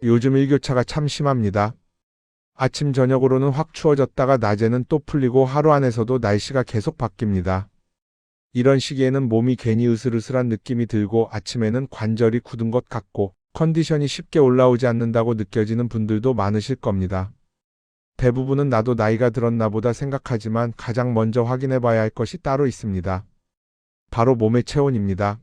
요즘 일교차가 참 심합니다. 아침 저녁으로는 확 추워졌다가 낮에는 또 풀리고 하루 안에서도 날씨가 계속 바뀝니다. 이런 시기에는 몸이 괜히 으슬으슬한 느낌이 들고 아침에는 관절이 굳은 것 같고 컨디션이 쉽게 올라오지 않는다고 느껴지는 분들도 많으실 겁니다. 대부분은 나도 나이가 들었나 보다 생각하지만 가장 먼저 확인해 봐야 할 것이 따로 있습니다. 바로 몸의 체온입니다.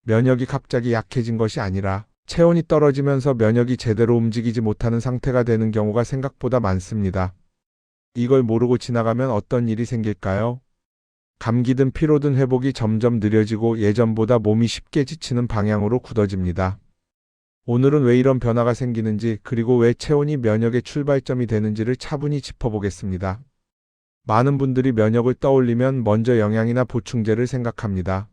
면역이 갑자기 약해진 것이 아니라 체온이 떨어지면서 면역이 제대로 움직이지 못하는 상태가 되는 경우가 생각보다 많습니다. 이걸 모르고 지나가면 어떤 일이 생길까요? 감기든 피로든 회복이 점점 느려지고 예전보다 몸이 쉽게 지치는 방향으로 굳어집니다. 오늘은 왜 이런 변화가 생기는지 그리고 왜 체온이 면역의 출발점이 되는지를 차분히 짚어보겠습니다. 많은 분들이 면역을 떠올리면 먼저 영양이나 보충제를 생각합니다.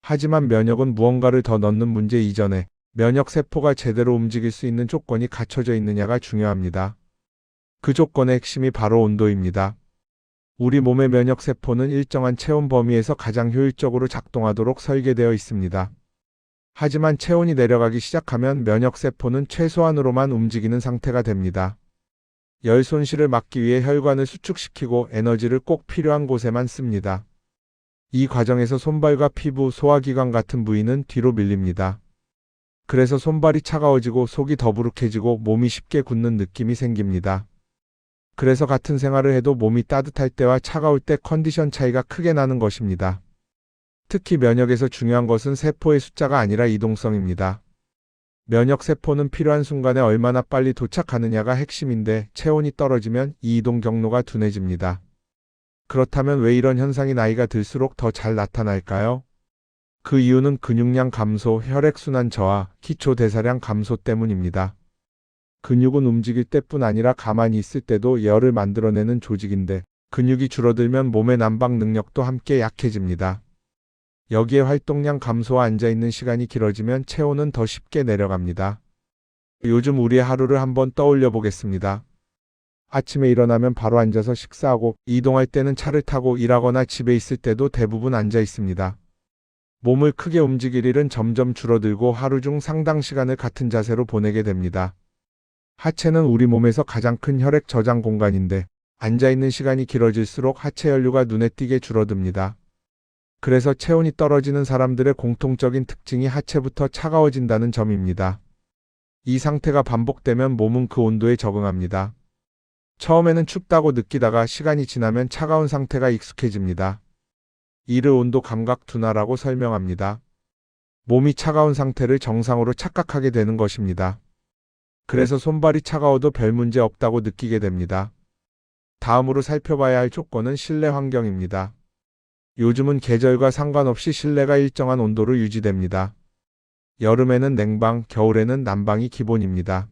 하지만 면역은 무언가를 더 넣는 문제 이전에 면역세포가 제대로 움직일 수 있는 조건이 갖춰져 있느냐가 중요합니다. 그 조건의 핵심이 바로 온도입니다. 우리 몸의 면역세포는 일정한 체온 범위에서 가장 효율적으로 작동하도록 설계되어 있습니다. 하지만 체온이 내려가기 시작하면 면역세포는 최소한으로만 움직이는 상태가 됩니다. 열 손실을 막기 위해 혈관을 수축시키고 에너지를 꼭 필요한 곳에만 씁니다. 이 과정에서 손발과 피부, 소화기관 같은 부위는 뒤로 밀립니다. 그래서 손발이 차가워지고 속이 더부룩해지고 몸이 쉽게 굳는 느낌이 생깁니다. 그래서 같은 생활을 해도 몸이 따뜻할 때와 차가울 때 컨디션 차이가 크게 나는 것입니다. 특히 면역에서 중요한 것은 세포의 숫자가 아니라 이동성입니다. 면역세포는 필요한 순간에 얼마나 빨리 도착하느냐가 핵심인데 체온이 떨어지면 이 이동 경로가 둔해집니다. 그렇다면 왜 이런 현상이 나이가 들수록 더 잘 나타날까요? 그 이유는 근육량 감소, 혈액순환 저하, 기초 대사량 감소 때문입니다. 근육은 움직일 때뿐 아니라 가만히 있을 때도 열을 만들어내는 조직인데 근육이 줄어들면 몸의 난방 능력도 함께 약해집니다. 여기에 활동량 감소와 앉아있는 시간이 길어지면 체온은 더 쉽게 내려갑니다. 요즘 우리의 하루를 한번 떠올려 보겠습니다. 아침에 일어나면 바로 앉아서 식사하고 이동할 때는 차를 타고 일하거나 집에 있을 때도 대부분 앉아 있습니다. 몸을 크게 움직일 일은 점점 줄어들고 하루 중 상당 시간을 같은 자세로 보내게 됩니다. 하체는 우리 몸에서 가장 큰 혈액 저장 공간인데 앉아있는 시간이 길어질수록 하체 연류가 눈에 띄게 줄어듭니다. 그래서 체온이 떨어지는 사람들의 공통적인 특징이 하체부터 차가워진다는 점입니다. 이 상태가 반복되면 몸은 그 온도에 적응합니다. 처음에는 춥다고 느끼다가 시간이 지나면 차가운 상태가 익숙해집니다. 이를 온도 감각 둔화라고 설명합니다. 몸이 차가운 상태를 정상으로 착각하게 되는 것입니다. 그래서 손발이 차가워도 별 문제 없다고 느끼게 됩니다. 다음으로 살펴봐야 할 조건은 실내 환경입니다. 요즘은 계절과 상관없이 실내가 일정한 온도로 유지됩니다. 여름에는 냉방, 겨울에는 난방이 기본입니다.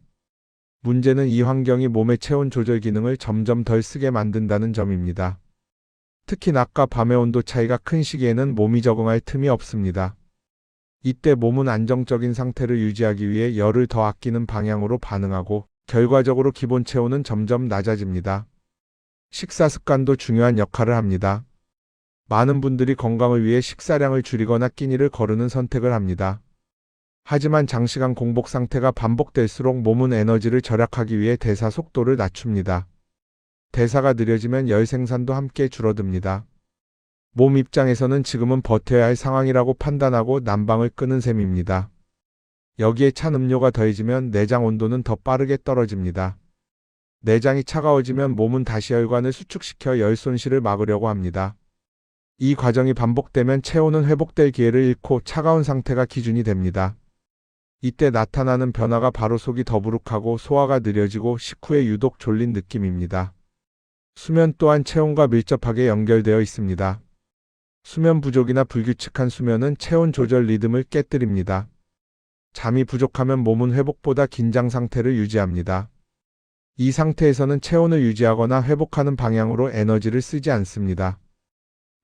문제는 이 환경이 몸의 체온 조절 기능을 점점 덜 쓰게 만든다는 점입니다. 특히 낮과 밤의 온도 차이가 큰 시기에는 몸이 적응할 틈이 없습니다. 이때 몸은 안정적인 상태를 유지하기 위해 열을 더 아끼는 방향으로 반응하고 결과적으로 기본 체온은 점점 낮아집니다. 식사 습관도 중요한 역할을 합니다. 많은 분들이 건강을 위해 식사량을 줄이거나 끼니를 거르는 선택을 합니다. 하지만 장시간 공복 상태가 반복될수록 몸은 에너지를 절약하기 위해 대사 속도를 낮춥니다. 대사가 느려지면 열 생산도 함께 줄어듭니다. 몸 입장에서는 지금은 버텨야 할 상황이라고 판단하고 난방을 끄는 셈입니다. 여기에 찬 음료가 더해지면 내장 온도는 더 빠르게 떨어집니다. 내장이 차가워지면 몸은 다시 혈관을 수축시켜 열 손실을 막으려고 합니다. 이 과정이 반복되면 체온은 회복될 기회를 잃고 차가운 상태가 기준이 됩니다. 이때 나타나는 변화가 바로 속이 더부룩하고 소화가 느려지고 식후에 유독 졸린 느낌입니다. 수면 또한 체온과 밀접하게 연결되어 있습니다. 수면 부족이나 불규칙한 수면은 체온 조절 리듬을 깨뜨립니다. 잠이 부족하면 몸은 회복보다 긴장 상태를 유지합니다. 이 상태에서는 체온을 유지하거나 회복하는 방향으로 에너지를 쓰지 않습니다.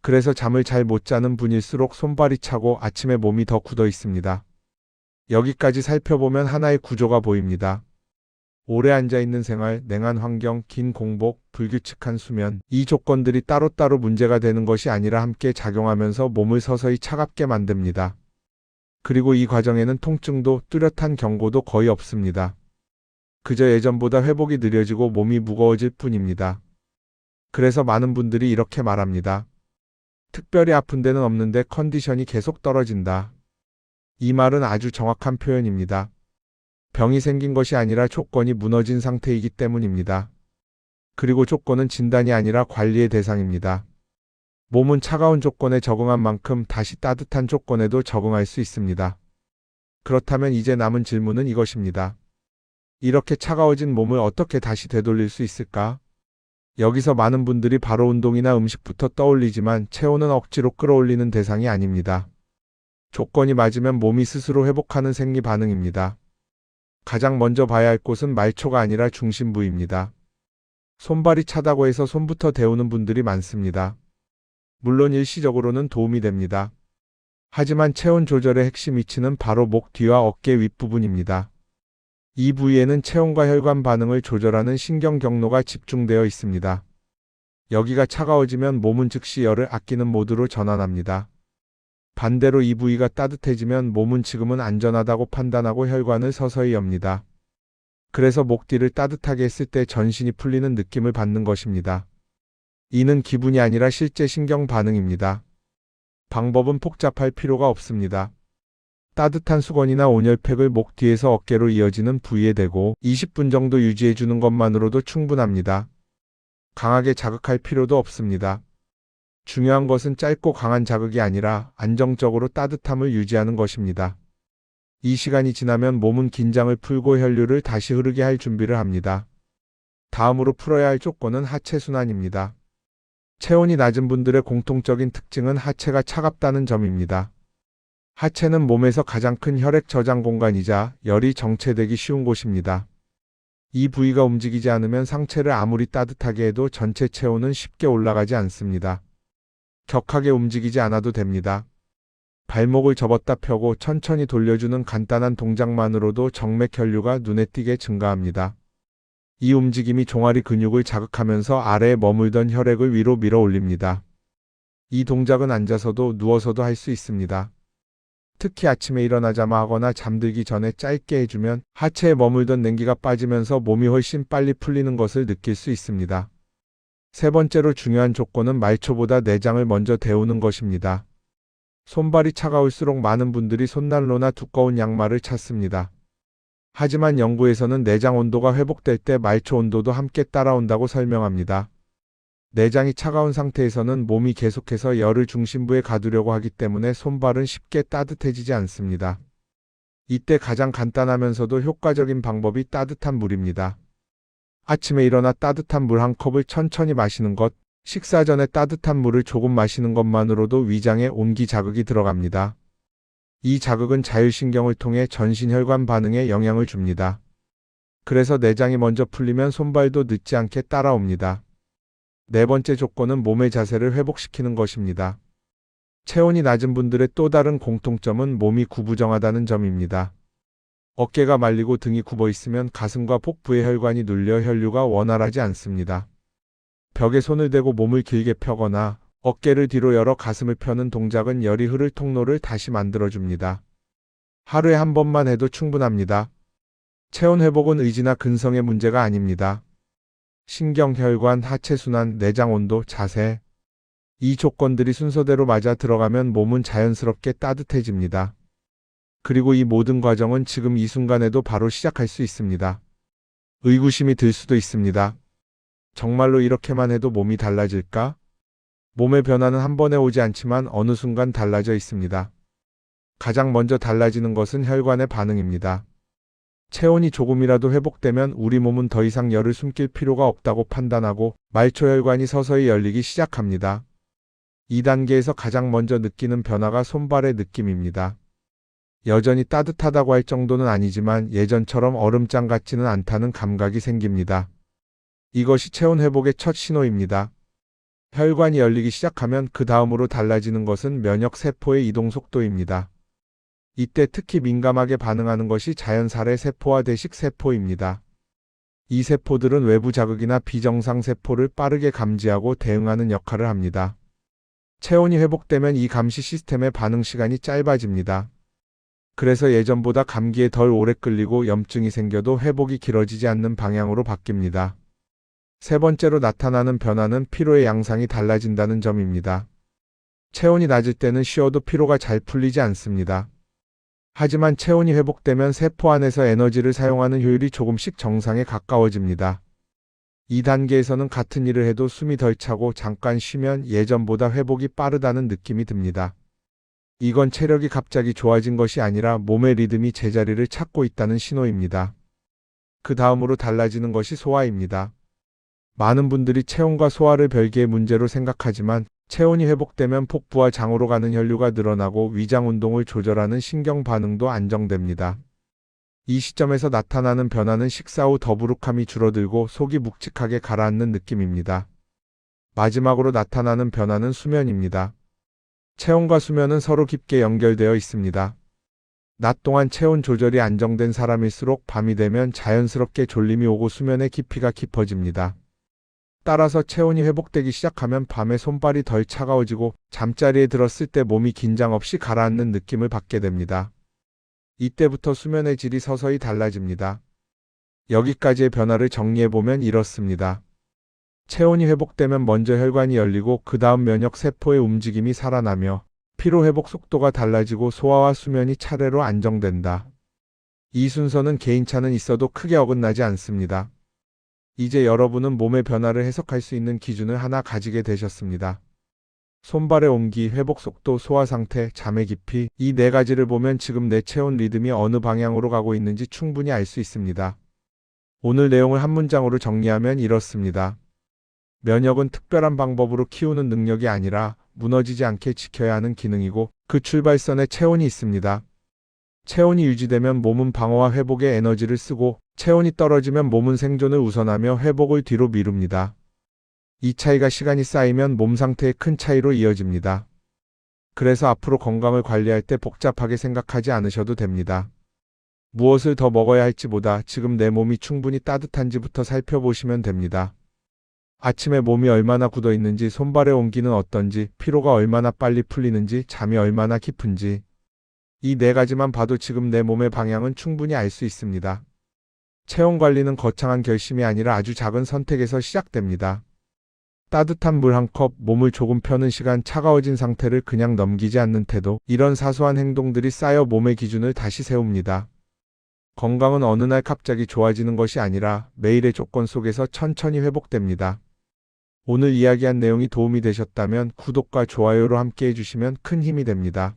그래서 잠을 잘 못 자는 분일수록 손발이 차고 아침에 몸이 더 굳어 있습니다. 여기까지 살펴보면 하나의 구조가 보입니다. 오래 앉아있는 생활, 냉한 환경, 긴 공복, 불규칙한 수면, 이 조건들이 따로따로 문제가 되는 것이 아니라 함께 작용하면서 몸을 서서히 차갑게 만듭니다. 그리고 이 과정에는 통증도 뚜렷한 경고도 거의 없습니다. 그저 예전보다 회복이 느려지고 몸이 무거워질 뿐입니다. 그래서 많은 분들이 이렇게 말합니다. 특별히 아픈 데는 없는데 컨디션이 계속 떨어진다. 이 말은 아주 정확한 표현입니다. 병이 생긴 것이 아니라 조건이 무너진 상태이기 때문입니다. 그리고 조건은 진단이 아니라 관리의 대상입니다. 몸은 차가운 조건에 적응한 만큼 다시 따뜻한 조건에도 적응할 수 있습니다. 그렇다면 이제 남은 질문은 이것입니다. 이렇게 차가워진 몸을 어떻게 다시 되돌릴 수 있을까? 여기서 많은 분들이 바로 운동이나 음식부터 떠올리지만 체온은 억지로 끌어올리는 대상이 아닙니다. 조건이 맞으면 몸이 스스로 회복하는 생리 반응입니다. 가장 먼저 봐야 할 곳은 말초가 아니라 중심부입니다. 손발이 차다고 해서 손부터 데우는 분들이 많습니다. 물론 일시적으로는 도움이 됩니다. 하지만 체온 조절의 핵심 위치는 바로 목 뒤와 어깨 윗부분입니다. 이 부위에는 체온과 혈관 반응을 조절하는 신경 경로가 집중되어 있습니다. 여기가 차가워지면 몸은 즉시 열을 아끼는 모드로 전환합니다. 반대로 이 부위가 따뜻해지면 몸은 지금은 안전하다고 판단하고 혈관을 서서히 엽니다. 그래서 목 뒤를 따뜻하게 했을 때 전신이 풀리는 느낌을 받는 것입니다. 이는 기분이 아니라 실제 신경 반응입니다. 방법은 복잡할 필요가 없습니다. 따뜻한 수건이나 온열팩을 목 뒤에서 어깨로 이어지는 부위에 대고 20분 정도 유지해주는 것만으로도 충분합니다. 강하게 자극할 필요도 없습니다. 중요한 것은 짧고 강한 자극이 아니라 안정적으로 따뜻함을 유지하는 것입니다. 이 시간이 지나면 몸은 긴장을 풀고 혈류를 다시 흐르게 할 준비를 합니다. 다음으로 풀어야 할 조건은 하체 순환입니다. 체온이 낮은 분들의 공통적인 특징은 하체가 차갑다는 점입니다. 하체는 몸에서 가장 큰 혈액 저장 공간이자 열이 정체되기 쉬운 곳입니다. 이 부위가 움직이지 않으면 상체를 아무리 따뜻하게 해도 전체 체온은 쉽게 올라가지 않습니다. 격하게 움직이지 않아도 됩니다. 발목을 접었다 펴고 천천히 돌려주는 간단한 동작만으로도 정맥 혈류가 눈에 띄게 증가합니다. 이 움직임이 종아리 근육을 자극하면서 아래에 머물던 혈액을 위로 밀어 올립니다. 이 동작은 앉아서도 누워서도 할 수 있습니다. 특히 아침에 일어나자마 하거나 잠들기 전에 짧게 해주면 하체에 머물던 냉기가 빠지면서 몸이 훨씬 빨리 풀리는 것을 느낄 수 있습니다. 세 번째로 중요한 조건은 말초보다 내장을 먼저 데우는 것입니다. 손발이 차가울수록 많은 분들이 손난로나 두꺼운 양말을 찾습니다. 하지만 연구에서는 내장 온도가 회복될 때 말초 온도도 함께 따라온다고 설명합니다. 내장이 차가운 상태에서는 몸이 계속해서 열을 중심부에 가두려고 하기 때문에 손발은 쉽게 따뜻해지지 않습니다. 이때 가장 간단하면서도 효과적인 방법이 따뜻한 물입니다. 아침에 일어나 따뜻한 물 한 컵을 천천히 마시는 것, 식사 전에 따뜻한 물을 조금 마시는 것만으로도 위장에 온기 자극이 들어갑니다. 이 자극은 자율신경을 통해 전신 혈관 반응에 영향을 줍니다. 그래서 내장이 먼저 풀리면 손발도 늦지 않게 따라옵니다. 네 번째 조건은 몸의 자세를 회복시키는 것입니다. 체온이 낮은 분들의 또 다른 공통점은 몸이 구부정하다는 점입니다. 어깨가 말리고 등이 굽어 있으면 가슴과 복부의 혈관이 눌려 혈류가 원활하지 않습니다. 벽에 손을 대고 몸을 길게 펴거나 어깨를 뒤로 열어 가슴을 펴는 동작은 열이 흐를 통로를 다시 만들어줍니다. 하루에 한 번만 해도 충분합니다. 체온 회복은 의지나 근성의 문제가 아닙니다. 신경, 혈관, 하체 순환, 내장 온도, 자세. 이 조건들이 순서대로 맞아 들어가면 몸은 자연스럽게 따뜻해집니다. 그리고 이 모든 과정은 지금 이 순간에도 바로 시작할 수 있습니다. 의구심이 들 수도 있습니다. 정말로 이렇게만 해도 몸이 달라질까? 몸의 변화는 한 번에 오지 않지만 어느 순간 달라져 있습니다. 가장 먼저 달라지는 것은 혈관의 반응입니다. 체온이 조금이라도 회복되면 우리 몸은 더 이상 열을 숨길 필요가 없다고 판단하고 말초혈관이 서서히 열리기 시작합니다. 이 단계에서 가장 먼저 느끼는 변화가 손발의 느낌입니다. 여전히 따뜻하다고 할 정도는 아니지만 예전처럼 얼음장 같지는 않다는 감각이 생깁니다. 이것이 체온 회복의 첫 신호입니다. 혈관이 열리기 시작하면 그 다음으로 달라지는 것은 면역 세포의 이동 속도입니다. 이때 특히 민감하게 반응하는 것이 자연살의 세포와 대식 세포입니다. 이 세포들은 외부 자극이나 비정상 세포를 빠르게 감지하고 대응하는 역할을 합니다. 체온이 회복되면 이 감시 시스템의 반응 시간이 짧아집니다. 그래서 예전보다 감기에 덜 오래 끌리고 염증이 생겨도 회복이 길어지지 않는 방향으로 바뀝니다. 세 번째로 나타나는 변화는 피로의 양상이 달라진다는 점입니다. 체온이 낮을 때는 쉬어도 피로가 잘 풀리지 않습니다. 하지만 체온이 회복되면 세포 안에서 에너지를 사용하는 효율이 조금씩 정상에 가까워집니다. 이 단계에서는 같은 일을 해도 숨이 덜 차고 잠깐 쉬면 예전보다 회복이 빠르다는 느낌이 듭니다. 이건 체력이 갑자기 좋아진 것이 아니라 몸의 리듬이 제자리를 찾고 있다는 신호입니다. 그 다음으로 달라지는 것이 소화입니다. 많은 분들이 체온과 소화를 별개의 문제로 생각하지만 체온이 회복되면 복부와 장으로 가는 혈류가 늘어나고 위장 운동을 조절하는 신경 반응도 안정됩니다. 이 시점에서 나타나는 변화는 식사 후 더부룩함이 줄어들고 속이 묵직하게 가라앉는 느낌입니다. 마지막으로 나타나는 변화는 수면입니다. 체온과 수면은 서로 깊게 연결되어 있습니다. 낮 동안 체온 조절이 안정된 사람일수록 밤이 되면 자연스럽게 졸림이 오고 수면의 깊이가 깊어집니다. 따라서 체온이 회복되기 시작하면 밤에 손발이 덜 차가워지고 잠자리에 들었을 때 몸이 긴장 없이 가라앉는 느낌을 받게 됩니다. 이때부터 수면의 질이 서서히 달라집니다. 여기까지의 변화를 정리해보면 이렇습니다. 체온이 회복되면 먼저 혈관이 열리고 그 다음 면역 세포의 움직임이 살아나며 피로 회복 속도가 달라지고 소화와 수면이 차례로 안정된다. 이 순서는 개인차는 있어도 크게 어긋나지 않습니다. 이제 여러분은 몸의 변화를 해석할 수 있는 기준을 하나 가지게 되셨습니다. 손발의 온기, 회복 속도, 소화 상태, 잠의 깊이, 이 네 가지를 보면 지금 내 체온 리듬이 어느 방향으로 가고 있는지 충분히 알 수 있습니다. 오늘 내용을 한 문장으로 정리하면 이렇습니다. 면역은 특별한 방법으로 키우는 능력이 아니라 무너지지 않게 지켜야 하는 기능이고 그 출발선에 체온이 있습니다. 체온이 유지되면 몸은 방어와 회복에 에너지를 쓰고 체온이 떨어지면 몸은 생존을 우선하며 회복을 뒤로 미룹니다. 이 차이가 시간이 쌓이면 몸 상태의 큰 차이로 이어집니다. 그래서 앞으로 건강을 관리할 때 복잡하게 생각하지 않으셔도 됩니다. 무엇을 더 먹어야 할지보다 지금 내 몸이 충분히 따뜻한지부터 살펴보시면 됩니다. 아침에 몸이 얼마나 굳어 있는지, 손발의 온기는 어떤지, 피로가 얼마나 빨리 풀리는지, 잠이 얼마나 깊은지. 이 네 가지만 봐도 지금 내 몸의 방향은 충분히 알 수 있습니다. 체온 관리는 거창한 결심이 아니라 아주 작은 선택에서 시작됩니다. 따뜻한 물 한 컵, 몸을 조금 펴는 시간, 차가워진 상태를 그냥 넘기지 않는 태도, 이런 사소한 행동들이 쌓여 몸의 기준을 다시 세웁니다. 건강은 어느 날 갑자기 좋아지는 것이 아니라 매일의 조건 속에서 천천히 회복됩니다. 오늘 이야기한 내용이 도움이 되셨다면 구독과 좋아요로 함께 해주시면 큰 힘이 됩니다.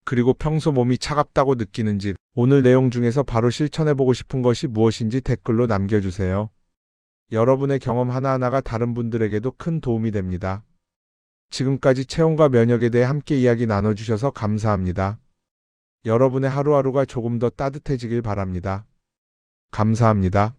그리고 평소 몸이 차갑다고 느끼는지, 오늘 내용 중에서 바로 실천해보고 싶은 것이 무엇인지 댓글로 남겨주세요. 여러분의 경험 하나하나가 다른 분들에게도 큰 도움이 됩니다. 지금까지 체온과 면역에 대해 함께 이야기 나눠주셔서 감사합니다. 여러분의 하루하루가 조금 더 따뜻해지길 바랍니다. 감사합니다.